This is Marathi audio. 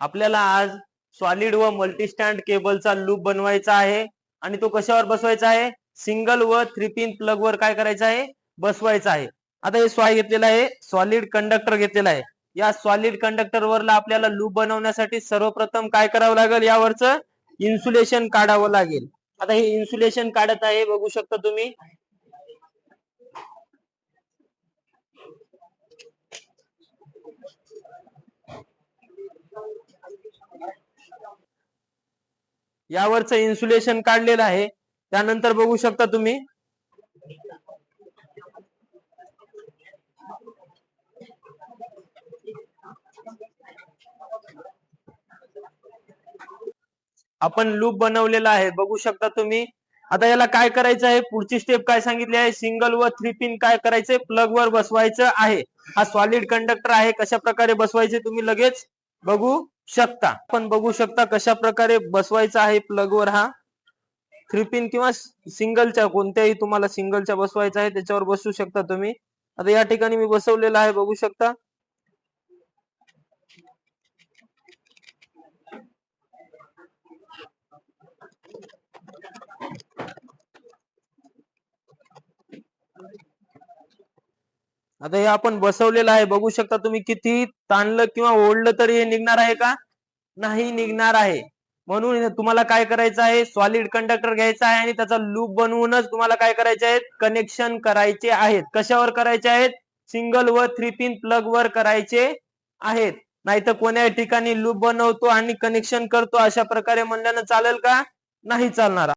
आपल्याला आज सॉलिड व मल्टीस्टँड केबलचा लूप बनवायचा आहे आणि तो कशावर बसवायचा आहे? सिंगल व 3 पिन प्लग वर काय करायचं आहे? बसवायचा आहे. आता हे स्वाय घेतलेला आहे, सॉलिड कंडक्टर घेतलेला आहे. या सॉलिड कंडक्टर वरला आपल्याला लूप बनवण्यासाठी सर्वप्रथम काय करावं लागेल? यावरचं इन्सुलेशन काढावं लागेल. आता हे इन्सुलेशन काढत आहे, बघू शकता तुम्ही. यावरचं इन्सुलेशन काढलेलं आहे. त्यानंतर बघू शकता तुम्ही आपण लूप बनवलेला आहे, बघू शकता तुम्ही. आता याला काय करायचं आहे? पुढची स्टेप काय सांगितली आहे? सिंगल व 3 पिन काय करायचे? प्लग वर बसवायचं आहे. हा सॉलिड कंडक्टर आहे, कशा प्रकारे बसवायचे तुम्ही लगेच बघू शकता. आपण बघू शकता कशा प्रकारे बसवायचा आहे प्लग वर. हा 3 पिन किंवा सिंगलच्या कोणत्याही तुम्हाला सिंगलच्या बसवायचा आहे, त्याच्यावर बसू शकता तुम्ही. आता या ठिकाणी मी बसवलेला आहे, बघू शकता. आता हे आपण बसवलेलं आहे, बघू शकता तुम्ही. किती ताणलं किंवा ओढलं तरी हे निघणार आहे का? नाही निघणार आहे. म्हणून तुम्हाला काय करायचं आहे? सॉलिड कंडक्टर घ्यायचा आहे आणि त्याचा लूप बनवूनच तुम्हाला काय करायचे आहेत? कनेक्शन करायचे आहेत. कशावर करायचे आहेत? सिंगल व 3 पिन प्लग वर करायचे आहेत. नाहीतर कोण्या ठिकाणी लूप बनवतो आणि कनेक्शन करतो अशा प्रकारे म्हणल्यानं चालेल का? नाही चालणार.